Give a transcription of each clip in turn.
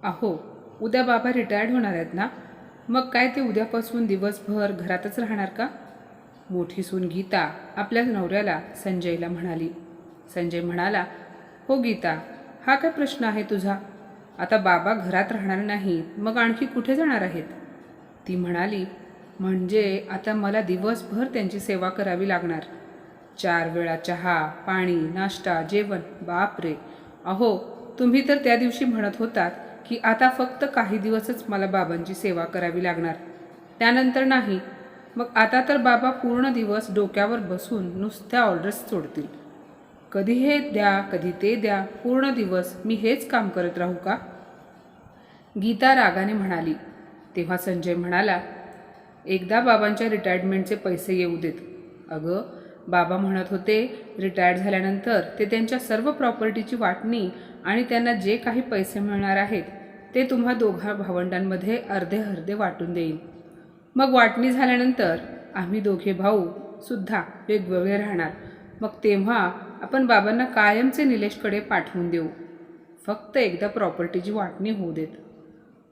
अहो, उद्या बाबा रिटायर्ड होणार आहेत ना? मग काय ते उद्यापासून दिवसभर घरातच राहणार का? मोठी सून गीता आपल्या नवऱ्याला संजयला म्हणाली. संजय म्हणाला, हो गीता, हा काय प्रश्न आहे तुझा? आता बाबा घरात राहणार नाहीत, मग आणखी कुठे जाणार आहेत? ती म्हणाली, म्हणजे आता मला दिवसभर त्यांची सेवा करावी लागणार. 4 वेळा चहा, पाणी, नाश्ता, जेवण. बाप रे! अहो, तुम्ही तर त्या दिवशी म्हणत होतात की आता फक्त काही दिवसच मला बाबांची सेवा करावी लागणार, त्यानंतर नाही. मग आता तर बाबा पूर्ण दिवस डोक्यावर बसून नुसत्या ऑर्डर्स सोडतील. कधी हे द्या, कधी ते द्या, पूर्ण दिवस मी हेच काम करत राहू का? गीता रागाने म्हणाली. तेव्हा संजय म्हणाला, एकदा बाबांच्या रिटायरमेंटचे पैसे येऊ देत. अगं, बाबा म्हणत होते रिटायर्ड झाल्यानंतर ते त्यांच्या सर्व प्रॉपर्टीची वाटणी आणि त्यांना जे काही पैसे मिळणार आहेत ते तुम्हा दोघा भावंडांमध्ये अर्धे अर्धे वाटून देईन. मग वाटणी झाल्यानंतर आम्ही दोघे भाऊ सुद्धा वेगवेगळे राहणार. मग तेव्हा आपण बाबांना कायमचे निलेशकडे पाठवून देऊ. फक्त एकदा प्रॉपर्टीची वाटणी होऊ देत.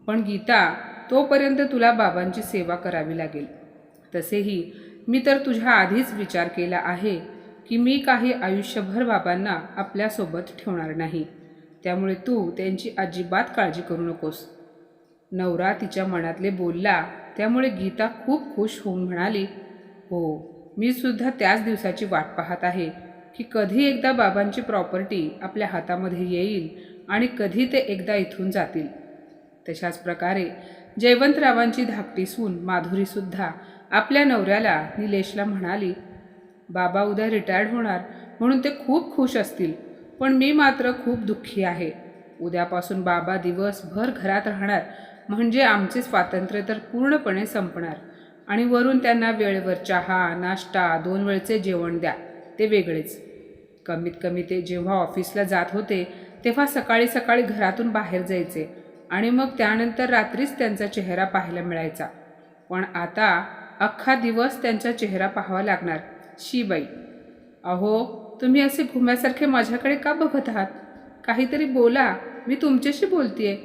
पण गीता, तोपर्यंत तुला बाबांची सेवा करावी लागेल. तसेही मी तर तुझ्या आधीच विचार केला आहे की मी काही आयुष्यभर बाबांना आपल्यासोबत ठेवणार नाही. त्यामुळे तू त्यांची अजिबात काळजी करू नकोस. नवरा तिच्या मनातले बोलला. त्यामुळे गीता खूप खुश होऊन म्हणाली, हो, मी सुद्धा त्याच दिवसाची वाट पाहत आहे की कधी एकदा बाबांची प्रॉपर्टी आपल्या हातामध्ये येईल आणि कधी ते एकदा इथून जातील. तशाच प्रकारे जयवंतरावांची धाकटी सून माधुरीसुद्धा आपल्या नवऱ्याला निलेशला म्हणाली, बाबा उद्या रिटायर्ड होणार म्हणून ते खूप खुश असतील, पण मी मात्र खूप दुःखी आहे. उद्यापासून बाबा दिवसभर घरात राहणार म्हणजे आमचे स्वातंत्र्य तर पूर्णपणे संपणार. आणि वरून त्यांना वेळेवर चहा, नाश्ता, 2 वेळचे जेवण द्या, ते वेगळेच. कमीत कमी ते जेव्हा ऑफिसला जात होते तेव्हा सकाळी सकाळी घरातून बाहेर जायचे आणि मग त्यानंतर रात्रीच त्यांचा चेहरा पाहायला मिळायचा. पण आता अख्खा दिवस त्यांचा चेहरा पाहावा लागणार. शी बाई! अहो, तुम्ही असे घुम्यासारखे माझ्याकडे का बघत आहात? काहीतरी बोला, मी तुमच्याशी बोलतेय.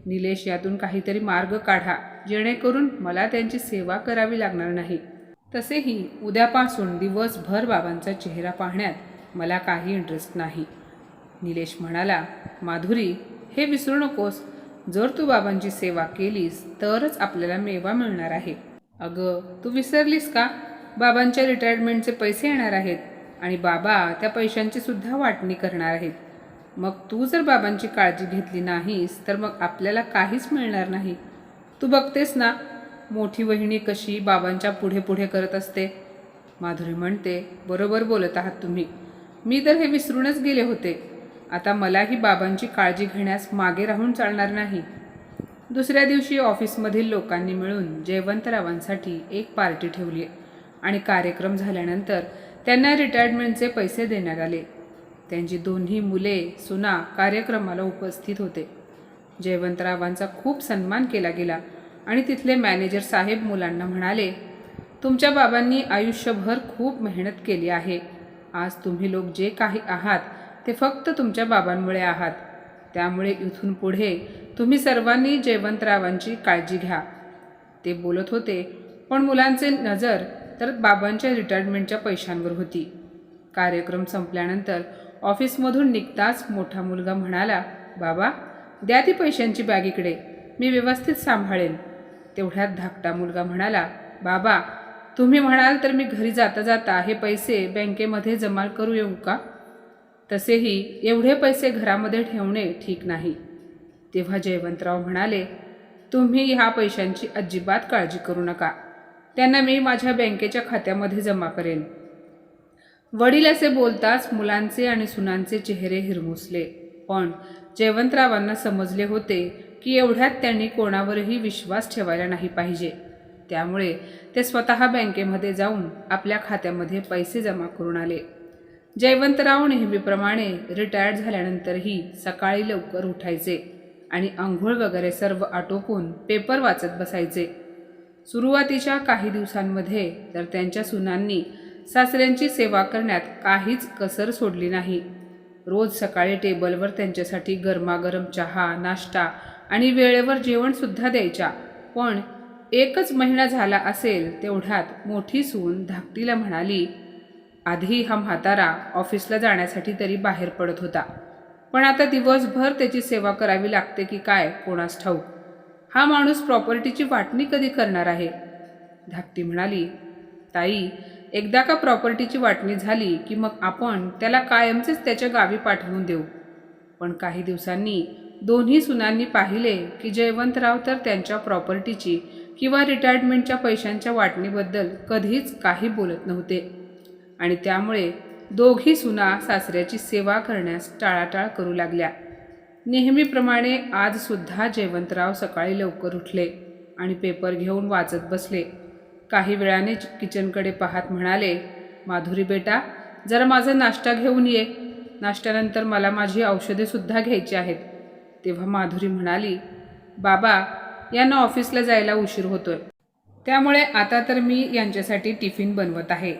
निलेश, यातून काहीतरी मार्ग काढा जेणेकरून मला त्यांची सेवा करावी लागणार नाही. तसेही उद्यापासून दिवसभर बाबांचा चेहरा पाहण्यात मला काही इंटरेस्ट नाही. निलेश म्हणाला, माधुरी, हे विसरू नकोस. जर तू बाबांची सेवा केलीस तरच आपल्याला मेवा मिळणार आहे. अगं, तू विसरलीस का? बाबांच्या रिटायरमेंटचे पैसे येणार आहेत आणि बाबा त्या पैशांची सुद्धा वाटणी करणार आहेत. मग तू जर बाबांची काळजी घेतली नाहीस तर मग आपल्याला काहीच मिळणार नाही. तू बघतेस ना, मोठी वहिनी कशी बाबांच्या पुढे पुढे करत असते. माधुरी म्हणते, बरोबर बोलत आहात तुम्ही. मी तर हे विसरूनच गेले होते. आता मलाही बाबांची काळजी घेण्यास मागे राहून चालणार नाही. दुसऱ्या दिवशी ऑफिसमधील लोकांनी मिळून जयवंतरावांसाठी एक पार्टी ठेवली आणि कार्यक्रम झाल्यानंतर त्यांना रिटायरमेंटचे पैसे देण्यात आले. त्यांची दोन्ही मुले सुना कार्यक्रमाला उपस्थित होते. जयवंतरावांचा खूप सन्मान केला गेला आणि तिथले मॅनेजर साहेब मुलांना म्हणाले, तुमच्या बाबांनी आयुष्यभर खूप मेहनत केली आहे. आज तुम्ही लोक जे काही आहात ते फक्त तुमच्या बाबांमुळे आहात. त्यामुळे इथून पुढे तुम्ही सर्वांनी जयवंतरावांची काळजी घ्या. ते बोलत होते पण मुलांचे नजर तर बाबांच्या रिटायरमेंटच्या पैशांवर होती. कार्यक्रम संपल्यानंतर ऑफिसमधून निघताच मोठा मुलगा म्हणाला, बाबा, द्या ती पैशांची बॅग इकडे, मी व्यवस्थित सांभाळेन. तेवढ्यात धाकटा मुलगा म्हणाला, बाबा, तुम्ही म्हणाल तर मी घरी जाता जाता हे पैसे बँकेमध्ये जमा करू येऊ का? तसेही एवढे पैसे घरामध्ये ठेवणे ठीक नाही. तेव्हा जयवंतराव म्हणाले, तुम्ही ह्या पैशांची अजिबात काळजी करू नका. त्यांना मी माझ्या बँकेच्या खात्यामध्ये जमा करेन. वडील असे बोलताच मुलांचे आणि सुनांचे चेहरे हिरमुसले. पण जयवंतरावांना समजले होते की एवढ्यात त्यांनी कोणावरही विश्वास ठेवायला नाही पाहिजे. त्यामुळे ते स्वतः बँकेमध्ये जाऊन आपल्या खात्यामध्ये पैसे जमा करून आले. जयवंतराव नेहमीप्रमाणे रिटायर्ड झाल्यानंतरही सकाळी लवकर उठायचे आणि आंघोळ वगैरे सर्व आटोपून पेपर वाचत बसायचे. सुरुवातीच्या काही दिवसांमध्ये तर त्यांच्या सुनांनी सासऱ्यांची सेवा करण्यात काहीच कसर सोडली नाही. रोज सकाळी टेबलवर त्यांच्यासाठी गरमागरम चहा, नाश्ता आणि वेळेवर जेवणसुद्धा द्यायच्या. पण 1च महिना झाला असेल तेवढ्यात मोठी सून धाकटीला म्हणाली, आधी हा म्हातारा ऑफिसला जाण्यासाठी तरी बाहेर पडत होता, पण आता दिवसभर त्याची सेवा करावी लागते की काय कोणास ठाऊक. हा माणूस प्रॉपर्टीची वाटणी कधी करणार आहे? धाकटी म्हणाली, ताई, एकदा का प्रॉपर्टीची वाटणी झाली की मग आपण त्याला कायमचेच त्याच्या गावी पाठवून देऊ. पण काही दिवसांनी दोन्ही सुनांनी पाहिले की जयवंतराव तर त्यांच्या प्रॉपर्टीची किंवा रिटायरमेंटच्या पैशांच्या वाटणीबद्दल कधीच काही बोलत नव्हते आणि त्यामुळे दोघी सुना सासऱ्याची सेवा करण्यास टाळाटाळ करू लागल्या. नेहमीप्रमाणे आजसुद्धा जयवंतराव सकाळी लवकर उठले आणि पेपर घेऊन वाचत बसले. काही वेळाने किचनकडे पाहत म्हणाले, माधुरी बेटा, जरा माझा नाश्ता घेऊन ये. नाश्त्यानंतर मला माझी औषधेसुद्धा घ्यायची आहेत. तेव्हा माधुरी म्हणाली, बाबा, यांना ऑफिसला जायला उशीर होतोय, त्यामुळे आता तर मी यांच्यासाठी टिफिन बनवत आहे.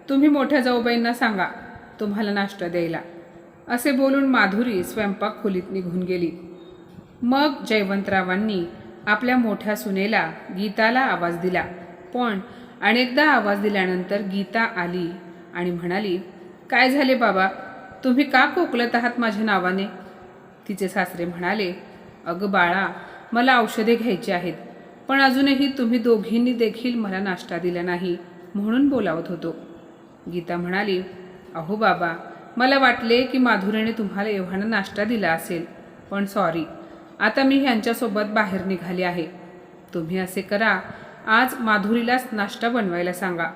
तुम्ही मोठ्या जाऊबाईंना सांगा तुम्हाला नाश्ता द्यायला. असे बोलून माधुरी स्वयंपाक खोलीत निघून गेली. मग जयवंतरावांनी आपल्या मोठ्या सुनेला गीताला आवाज दिला. पण अनेकदा आवाज दिल्यानंतर गीता आली आणि म्हणाली, काय झाले बाबा, तुम्ही का खोकलत आहात माझ्या नावाने? तिचे सासरे म्हणाले, अगं बाळा, मला औषधे घ्यायची आहेत, पण अजूनही तुम्ही दोघींनी देखील मला नाश्ता दिला नाही म्हणून बोलावत होतो. गीता म्हणाली, अहो बाबा, मला वाटले की माधुरीने तुम्हाला एवढा नाश्ता दिला असेल, पण सॉरी, आता मी ह्यांच्यासोबत बाहेर निघाले आहे. तुम्ही असे करा, आज माधुरीलाच नाश्ता बनवायला सांगा.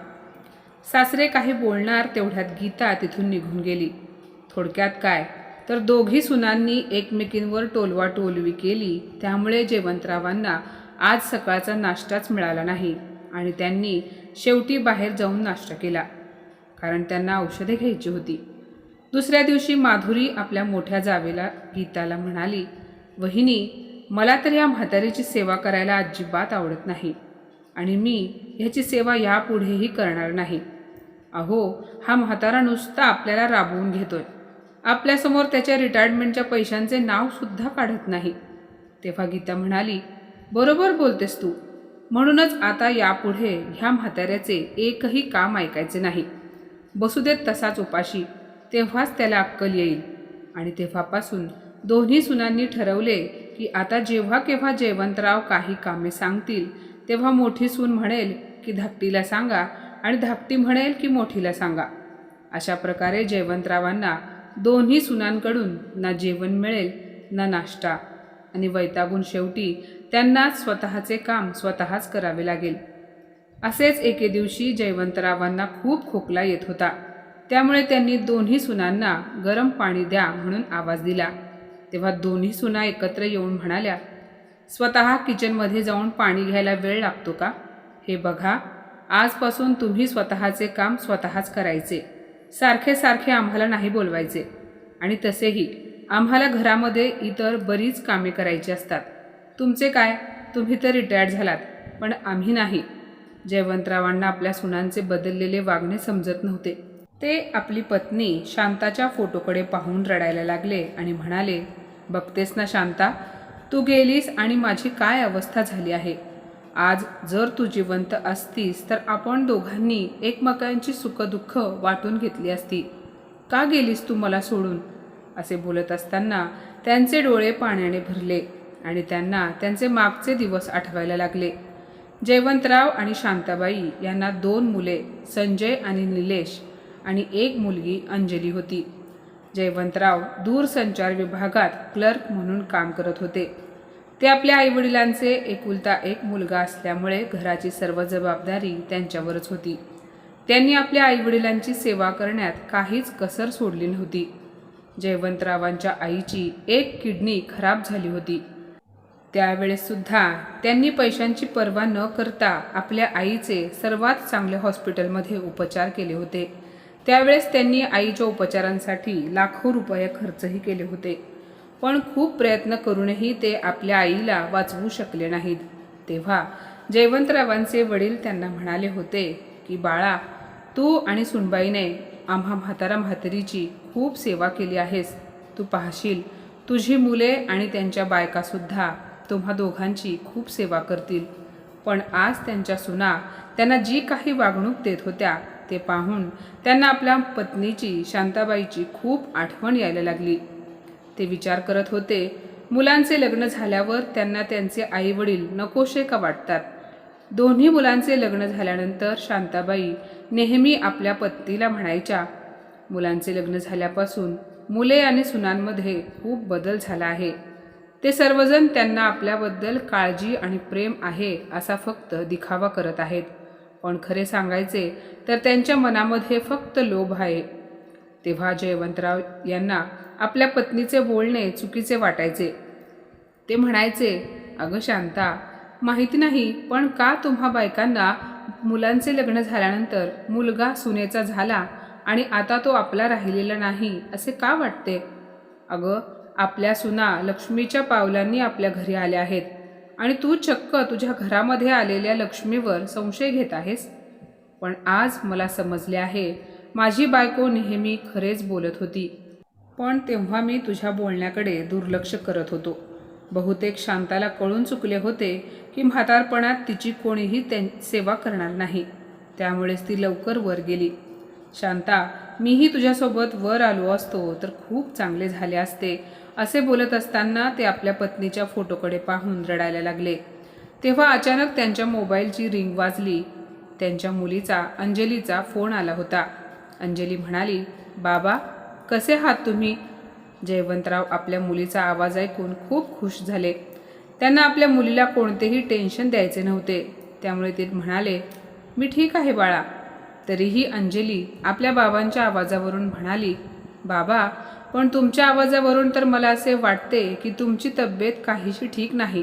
सासरे काही बोलणार तेवढ्यात गीता तिथून निघून गेली. थोडक्यात काय तर दोघी सुनांनी एकमेकींवर टोलवाटोलवी केली. त्यामुळे जयवंतरावांना आज सकाळचा नाश्ताच मिळाला नाही आणि त्यांनी शेवटी बाहेर जाऊन नाश्ता केला, कारण त्यांना औषधे घ्यायची होती. दुसऱ्या दिवशी माधुरी आपल्या मोठ्या जावेला गीताला म्हणाली, वहिनी, मला तर या म्हातारीची सेवा करायला अजिबात आवडत नाही आणि मी ह्याची सेवा यापुढेही करणार नाही. अहो, हा म्हातारा नुसता आपल्याला राबवून घेतोय, आपल्यासमोर त्याच्या रिटायरमेंटच्या पैशांचे नावसुद्धा काढत नाही. तेव्हा गीता म्हणाली, बरोबर बोलतेस तू, म्हणूनच आता यापुढे ह्या म्हाताऱ्याचे एकही काम ऐकायचे नाही. बसू देत तसाच उपाशी, तेव्हाच त्याला अक्कल येईल. आणि तेव्हापासून दोन्ही सुनांनी ठरवले की आता जेव्हा केव्हा जयवंतराव काही कामे सांगतील तेव्हा मोठी सून म्हणेल की धाकटीला सांगा आणि धाकटी म्हणेल की मोठीला सांगा. अशा प्रकारे जयवंतरावांना दोन्ही सुनांकडून ना जेवण मिळेल ना नाश्ता आणि वैतागून शेवटी त्यांना स्वतःचे काम स्वतःच करावे लागेल. असेच एके दिवशी जयवंतरावांना खूप खोकला येत होता. त्यामुळे त्यांनी दोन्ही सुनांना गरम पाणी द्या म्हणून आवाज दिला. तेव्हा दोन्ही सुना एकत्र येऊन म्हणाल्या, स्वतः किचनमध्ये जाऊन पाणी घ्यायला वेळ लागतो का? हे बघा, आजपासून तुम्ही स्वतःचे काम स्वतःच करायचे, सारखे सारखे आम्हाला नाही बोलवायचे. आणि तसेही आम्हाला घरामध्ये इतर बरीच कामे करायची असतात. तुमचे काय, तुम्ही तर रिटायर्ड झालात, पण आम्ही नाही. जयवंतरावांना आपल्या सुनांचे बदललेले वागणे समजत नव्हते. ते आपली पत्नी शांताच्या फोटोकडे पाहून रडायला लागले आणि म्हणाले, बघतेस ना शांता, तू गेलीस आणि माझी काय अवस्था झाली आहे. आज जर तू जिवंत असतीस तर आपण दोघांनी एकमेकांची सुखदुःख वाटून घेतली असती. का गेलीस तू मला सोडून? असे बोलत असताना त्यांचे डोळे पाण्याने भरले आणि त्यांना त्यांचे मागचे दिवस आठवायला लागले. जयवंतराव आणि शांताबाई यांना 2 मुले संजय आणि निलेश आणि 1 मुलगी अंजली होती. जयवंतराव दूरसंचार विभागात क्लर्क म्हणून काम करत होते. ते आपल्या आईवडिलांचे एकुलता एक मुलगा असल्यामुळे घराची सर्व जबाबदारी त्यांच्यावरच होती. त्यांनी आपल्या आईवडिलांची सेवा करण्यात काहीच कसर सोडली नव्हती. जयवंतरावांच्या आईची 1 किडनी खराब झाली होती. त्यावेळेससुद्धा त्यांनी पैशांची पर्वा न करता आपल्या आईचे सर्वात चांगल्या हॉस्पिटलमध्ये उपचार केले होते. त्यावेळेस त्यांनी आईच्या उपचारांसाठी लाखो रुपये खर्चही केले होते. पण खूप प्रयत्न करूनही ते आपल्या आईला वाचवू शकले नाहीत. तेव्हा जयवंतरावांचे वडील त्यांना म्हणाले होते की बाळा, तू आणि सुनबाईने आम्हा म्हातारा म्हातारीची खूप सेवा केली आहेस. तू पाहशील, तुझी मुले आणि त्यांच्या बायकासुद्धा तुम्हा दोघांची खूप सेवा करतील. पण आज त्यांच्या सुना त्यांना जी काही वागणूक देत होत्या ते पाहून त्यांना आपल्या पत्नीची, शांताबाईची खूप आठवण यायला लागली. ते विचार करत होते, मुलांचे लग्न झाल्यावर त्यांना त्यांचे आईवडील नकोशे का वाटतात. दोन्ही मुलांचे लग्न झाल्यानंतर शांताबाई नेहमी आपल्या पत्नीला म्हणायच्या, मुलांचे लग्न झाल्यापासून मुले आणि सुनांमध्ये खूप बदल झाला आहे. ते सर्वजण त्यांना आपल्याबद्दल काळजी आणि प्रेम आहे असा फक्त दिखावा करत आहेत, पण खरे सांगायचे तर त्यांच्या मनामध्ये फक्त लोभ आहे. तेव्हा जयवंतराव यांना आपल्या पत्नीचे बोलणे चुकीचे वाटायचे. ते म्हणायचे, अगं शांता, माहिती नाही पण का तुम्हा बायकांना मुलांचे लग्न झाल्यानंतर मुलगा सुनेचा झाला आणि आता तो आपला राहिलेला नाही असे का वाटते. अगं, आपल्या सुना लक्ष्मीच्या पावलांनी आपल्या घरी आल्या आहेत आणि तू चक्क तुझ्या घरामध्ये आलेल्या लक्ष्मीवर संशय घेत आहेस. पण आज मला समजले आहे, माझी बायको नेहमी खरेच बोलत होती, पण तेव्हा मी तुझ्या बोलण्याकडे दुर्लक्ष करत होतो. बहुतेक शांताला कळून चुकले होते की म्हातारपणात तिची कोणीही सेवा करणार नाही, त्यामुळेच ती लवकर वर गेली. शांता, मीही तुझ्यासोबत वर आलो असतो तर खूप चांगले झाले असते असे बोलत असताना ते आपल्या पत्नीच्या फोटोकडे पाहून रडायला लागले. तेव्हा अचानक त्यांच्या मोबाईलची रिंग वाजली. त्यांच्या मुलीचा, अंजलीचा फोन आला होता. अंजली म्हणाली, बाबा कसे आहात तुम्ही. जयवंतराव आपल्या मुलीचा आवाज ऐकून खूप खुश झाले. त्यांना आपल्या मुलीला कोणतेही टेन्शन द्यायचे नव्हते, त्यामुळे ते म्हणाले, मी ठीक आहे बाळा. तरीही अंजली आपल्या बाबांच्या आवाजावरून म्हणाली, बाबा पण तुमच्या आवाजावरून तर मला असे वाटते की तुमची तब्येत काहीशी ठीक नाही.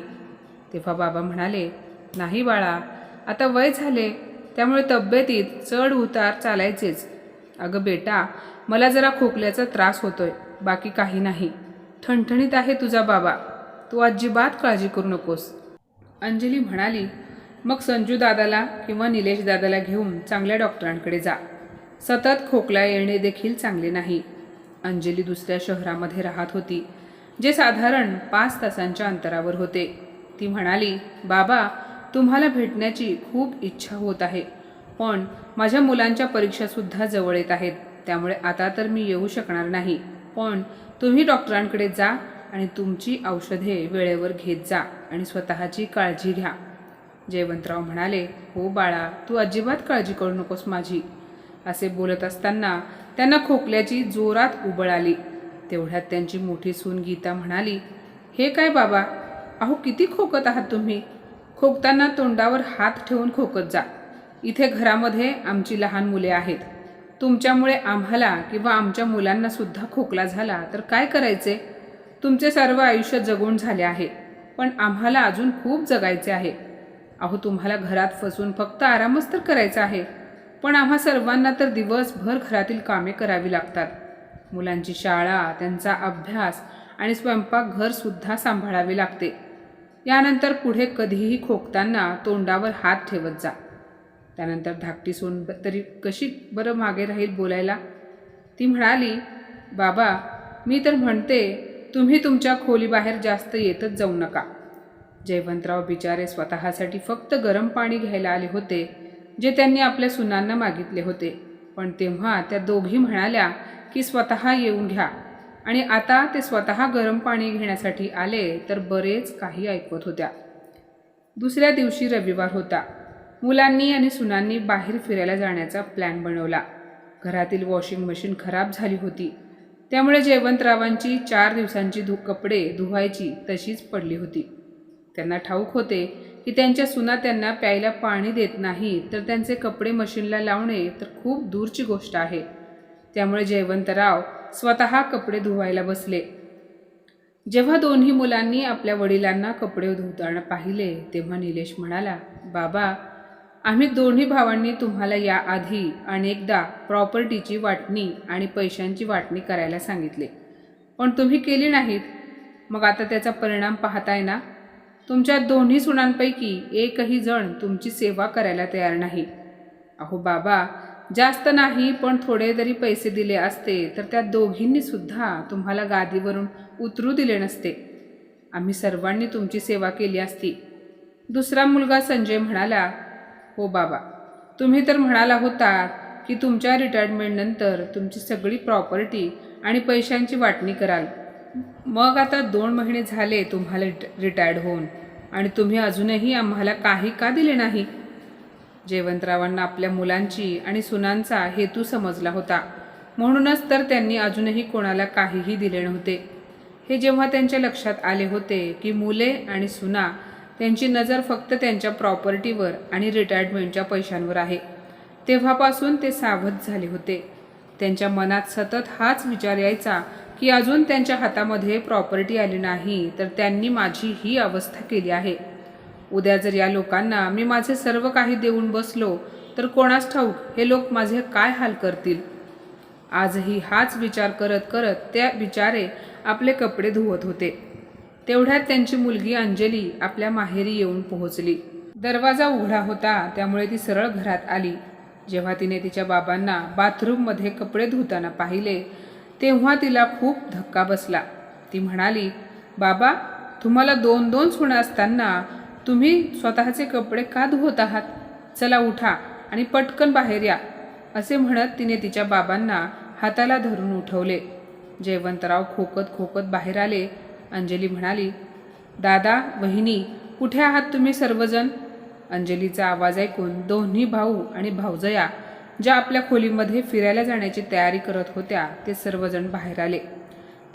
तेव्हा बाबा म्हणाले, नाही बाळा, आता वय झाले त्यामुळे तब्येतीत चढ उतार चालायचेच. अगं बेटा, मला जरा खोकल्याचा त्रास होतोय, बाकी काही नाही. ठणठणीत आहे तुझा बाबा, तू अजिबात काळजी करू नकोस. अंजली म्हणाली, मग संजू दादाला किंवा निलेश दादाला घेऊन चांगल्या डॉक्टरांकडे जा. सतत खोकला येणे देखील चांगले नाही. अंजली दुसऱ्या शहरामध्ये राहत होती, जे साधारण 5 तासांच्या अंतरावर होते. ती म्हणाली, बाबा तुम्हाला भेटण्याची खूप इच्छा होत आहे, पण माझ्या मुलांच्या परीक्षासुद्धा जवळ येत आहेत, त्यामुळे आता तर मी येऊ शकणार नाही. पण तुम्ही डॉक्टरांकडे जा आणि तुमची औषधे वेळेवर घेत जा आणि स्वतःची काळजी घ्या. जयवंतराव म्हणाले, हो बाळा, तू अजिबात काळजी करू नकोस माझी. असे बोलत असताना त्यांना खोकल्याची जोरात उबळ आली. तेवढ्यात त्यांची मोठी सून गीता म्हणाली, हे काय बाबा, अहो किती खोकत आहात तुम्ही. खोकताना तोंडावर हात ठेवून खोकत जा. इथे घरामध्ये आमची लहान मुले आहेत. तुमच्यामुळे आम्हाला किंवा आमच्या मुलांना सुद्धा खोकला झाला तर काय करायचे. तुमचे सर्व आयुष्य जगून झाले आहे, पण आम्हाला अजून खूप जगायचे आहे. अहो तुम्हाला घरात फसून फक्त आरामच तर करायचा आहे, पण आम्हा सर्वांना तर दिवसभर घरातील कामे करावी लागतात. मुलांची शाळा, त्यांचा अभ्यास आणि स्वयंपाकघरसुद्धा सांभाळावे लागते. यानंतर पुढे कधीही खोकताना तोंडावर हात ठेवत जा. त्यानंतर धाकटी सून तरी कशी बरं मागे राहील बोलायला. ती म्हणाली, बाबा मी तर म्हणते तुम्ही तुमच्या खोलीबाहेर जास्त येतच जाऊ नका. जयवंतराव बिचारे स्वतःसाठी फक्त गरम पाणी घ्यायला आले होते, जे त्यांनी आपल्या सुनांना मागितले होते. पण तेव्हा त्या दोघी म्हणाल्या की स्वतः येऊन घ्या, आणि आता ते स्वतः गरम पाणी घेण्यासाठी आले तर बरेच काही ऐकवत होत्या. दुसऱ्या दिवशी रविवार होता. मुलांनी आणि सुनांनी बाहेर फिरायला जाण्याचा प्लॅन बनवला. घरातील वॉशिंग मशीन खराब झाली होती, त्यामुळे जयवंतरावांची 4 दिवसांची कपडे धुवायची तशीच पडली होती. त्यांना ठाऊक होते की त्यांच्या सुना त्यांना प्यायला पाणी देत नाही तर त्यांचे कपडे मशीनला लावणे तर खूप दूरची गोष्ट आहे. त्यामुळे जयवंतराव स्वतः कपडे धुवायला बसले. जेव्हा दोन्ही मुलांनी आपल्या वडिलांना कपडे धुताना पाहिले तेव्हा निलेश म्हणाला, बाबा आम्ही दोन्ही भावांनी तुम्हाला याआधी अनेकदा प्रॉपर्टीची वाटणी आणि पैशांची वाटणी करायला सांगितले, पण तुम्ही केली नाहीत. मग आता त्याचा परिणाम पाहताय ना. तुमच्या दोन्ही सुनांपैकी एकही जण तुमची सेवा करायला तयार नाही. अहो बाबा, जास्त नाही पण थोडे जरी पैसे दिले असते तर त्या दोघींनी सुद्धा तुम्हाला गादीवरून उतरू दिले नसते. आम्ही सर्वांनी तुमची सेवा केली असती. दुसरा मुलगा संजय म्हणाला, हो बाबा, तुम्ही तर म्हणाला होता की तुमच्या रिटायरमेंटनंतर तुमची सगळी प्रॉपर्टी आणि पैशांची वाटणी कराल. मग आता 2 महिने झाले तुम्हाला रिटायर्ड होऊन, आणि तुम्ही अजूनही आम्हाला काही का दिले नाही? जयवंतरावांना आपल्या मुलांची आणि सुनांचा हेतू समजला होता, म्हणूनच तर त्यांनी अजूनही कोणाला काहीही दिले नव्हते. हे जेव्हा त्यांच्या लक्षात आले होते की मुले आणि सुना त्यांची नजर फक्त त्यांच्या प्रॉपर्टीवर आणि रिटायरमेंटच्या पैशांवर आहे, तेव्हापासून ते सावध झाले होते. त्यांच्या मनात सतत हाच विचार यायचा की अजून त्यांच्या हातामध्ये प्रॉपर्टी आली नाही तर त्यांनी माझी ही अवस्था केली आहे. उद्या जर या लोकांना मी माझे सर्व काही देऊन बसलो तर कोणास ठाऊक हे लोक माझे काय हाल करतील. आजही हाच विचार करत करत त्या बिचारे आपले कपडे धुवत होते. तेवढ्यात त्यांची मुलगी अंजली आपल्या माहेरी येऊन पोहोचली. दरवाजा उघडा होता, त्यामुळे ती सरळ घरात आली. जेव्हा तिने तिच्या बाबांना बाथरूममध्ये कपडे धुताना पाहिले तेव्हा तिला खूप धक्का बसला. ती म्हणाली, बाबा, तुम्हाला 2-2 सुना असताना तुम्ही स्वतःचे कपडे का धुवत आहात? चला उठा आणि पटकन बाहेर या. असे म्हणत तिने तिच्या बाबांना हाताला धरून उठवले. जयवंतराव खोकत खोकत बाहेर आले. अंजली म्हणाली, दादा, वहिनी, कुठे आहात तुम्ही सर्वजण? अंजलीचा आवाज ऐकून दोन्ही भाऊ आणि भावजया, ज्या आपल्या खोलीमध्ये फिरायला जाण्याची तयारी करत होत्या, ते सर्वजण बाहेर आले.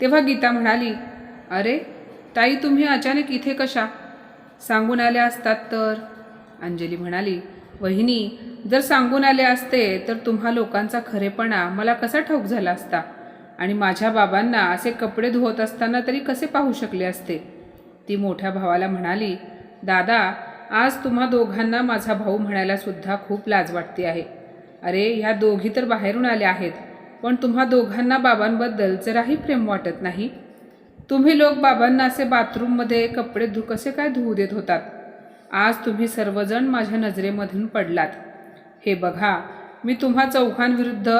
तेव्हा गीता म्हणाली, अरे ताई, तुम्ही अचानक इथे कशा? सांगून आल्या असतात तर? अंजली म्हणाली, वहिनी, जर सांगून आले असते तर तुम्हा लोकांचा खरेपणा मला कसा ठाऊक झाला असता, आणि माझ्या बाबांना असे कपडे धुवत असताना तरी कसे पाहू शकले असते? ती मोठ्या भावाला म्हणाली, दादा, आज तुम्हा दोघांना माझा भाऊ म्हणायला सुद्धा खूप लाज वाटते आहे. अरे, ह्या दोघी तर बाहेरून आल्या आहेत, पण तुम्हा दोघांना बाबांबद्दल जराही प्रेम वाटत नाही. तुम्ही लोक बाबांना असे बाथरूममध्ये कपडे कसे काय धुवू देत होतात? आज तुम्ही सर्वजण माझ्या नजरेमधून पडलात. हे बघा, मी तुम्हा चौघांविरुद्ध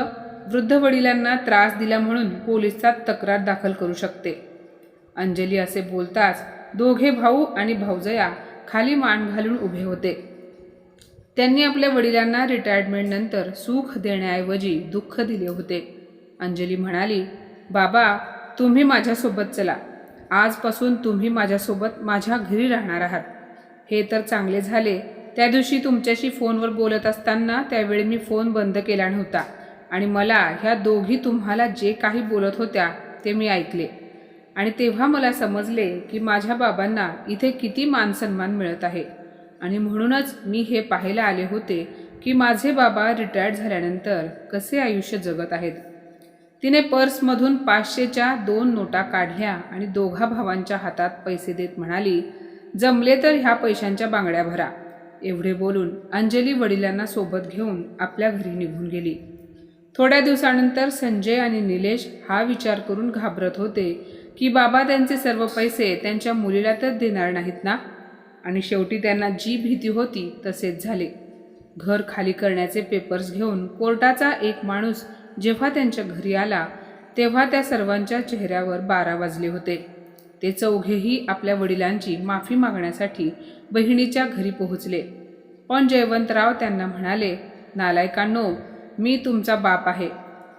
वृद्ध वडिलांना त्रास दिला म्हणून पोलिसात तक्रार दाखल करू शकते. अंजली असे बोलताच दोघे भाऊ आणि भावजया खाली मान घालून उभे होते. त्यांनी आपल्या वडिलांना रिटायरमेंटनंतर सुख देण्याऐवजी दुःख दिले होते. अंजली म्हणाली, बाबा, तुम्ही माझ्यासोबत चला. आजपासून तुम्ही माझ्यासोबत माझ्या घरी राहणार आहात. हे तर चांगले झाले. त्या दिवशी तुमच्याशी फोनवर बोलत असताना त्यावेळी मी फोन बंद केला नव्हता आणि मला ह्या दोघी तुम्हाला जे काही बोलत होत्या ते मी ऐकले, आणि तेव्हा मला समजले की माझ्या बाबांना इथे किती मानसन्मान मिळत आहे, आणि म्हणूनच मी हे पाहायला आले होते की माझे बाबा रिटायर्ड झाल्यानंतर कसे आयुष्य जगत आहेत. तिने पर्समधून 500च्या 2 नोटा काढल्या आणि दोघा भावांच्या हातात पैसे देत म्हणाली, जमले तर ह्या पैशांच्या बांगड्या भरा. एवढे बोलून अंजली वडिलांना सोबत घेऊन आपल्या घरी निघून गेली. थोड्या दिवसानंतर संजय आणि निलेश हा विचार करून घाबरत होते की बाबा त्यांचे सर्व पैसे त्यांच्या मुलीला तर देणार नाहीत ना. आणि शेवटी त्यांना जी भीती होती तसेच झाले. घर खाली करण्याचे पेपर्स घेऊन कोर्टाचा एक माणूस जेव्हा त्यांच्या घरी आला तेव्हा त्या सर्वांच्या चेहऱ्यावर 12 वाजले होते. ते चौघेही आपल्या वडिलांची माफी मागण्यासाठी बहिणीच्या घरी पोहोचले. पण जयवंतराव त्यांना म्हणाले, नालायकांनो, मी तुमचा बाप आहे.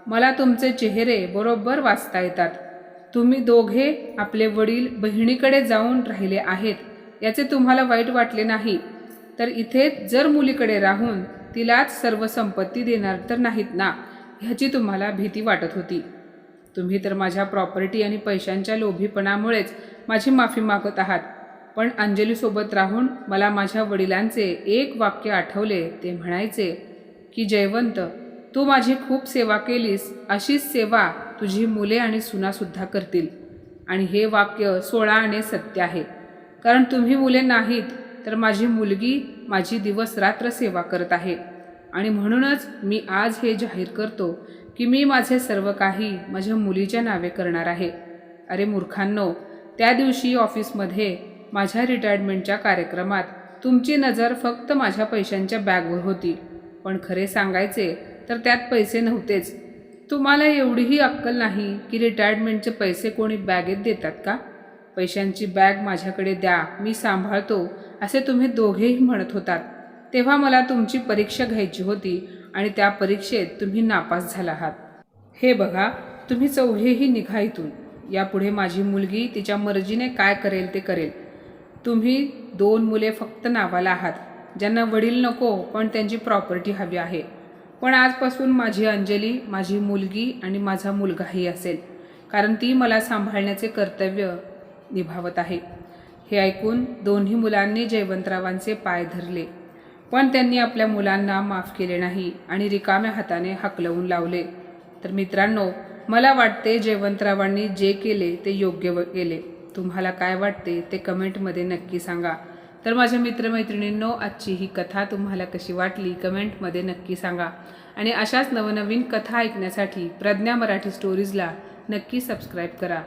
मला तुमचे चेहरे बरोबर वाचता येतात. तुम्ही दोघे आपले वडील बहिणीकडे जाऊन राहिले आहेत याचे तुम्हाला वाईट वाटले नाही तर इथे जर मुलीकडे राहून तिलाच सर्व संपत्ती देणार तर नाहीत ना, ह्याची तुम्हाला भीती वाटत होती. तुम्ही तर माझ्या प्रॉपर्टी आणि पैशांच्या लोभीपणामुळेच माझी माफी मागत आहात. पण अंजलीसोबत राहून मला माझ्या वडिलांचे एक वाक्य आठवले. ते म्हणायचे की जयवंत, तू माझी खूप सेवा केलीस, अशीच सेवा तुझी मुले आणि सुनासुद्धा करतील. आणि हे वाक्य 16 आणे सत्य आहे. कारण तुम्ही मुले नाहीत तर माझी मुलगी माझी दिवस रात्र सेवा करत आहे. आणि म्हणूनच मी आज हे जाहीर करतो की मी माझे सर्व काही माझ्या मुलीच्या नावे करणार आहे. अरे मूर्खांनो, त्या दिवशी ऑफिसमध्ये माझ्या रिटायरमेंटच्या कार्यक्रमात तुमची नजर फक्त माझ्या पैशांच्या बॅगवर होती. पण खरे सांगायचे तर त्यात पैसे नव्हतेच. तुम्हाला एवढीही अक्कल नाही की रिटायरमेंटचे पैसे कोणी बॅगेत देतात का? पैशांची बॅग माझ्याकडे द्या, मी सांभाळतो, असे तुम्ही दोघेही म्हणत होतात. तेव्हा मला तुमची परीक्षा घ्यायची होती आणि त्या परीक्षेत तुम्ही नापास झाला आहात. हे बघा, तुम्ही चौघेही निघा इथून. यापुढे माझी मुलगी तिच्या मर्जीने काय करेल ते करेल. तुम्ही 2 मुले फक्त नावाला आहात, ज्यांना वडील नको पण त्यांची प्रॉपर्टी हवी आहे. पण आजपासून माझी अंजली माझी मुलगी आणि माझा मुलगाही असेल, कारण ती मला सांभाळण्याचे कर्तव्य निभावत आहे. हे ऐकून दोन्ही मुलांनी जयवंतरावांचे पाय धरले, पण त्यांनी आपल्या मुलांना माफ केले नाही आणि रिकाम्या हाताने हाकलवून लावले. तर मित्रांनो, मला वाटते जयवंतरावांनी जे केले ते योग्य केले. तुम्हाला काय वाटते ते कमेंटमध्ये नक्की सांगा. तर माझ्या मित्रमैत्रिणींनो, आजची ही कथा तुम्हाला कशी वाटली कमेंटमध्ये नक्की सांगा. आणि अशाच नवनवीन कथा ऐकण्यासाठी प्रज्ञा मराठी स्टोरीजला नक्की सबस्क्राईब करा.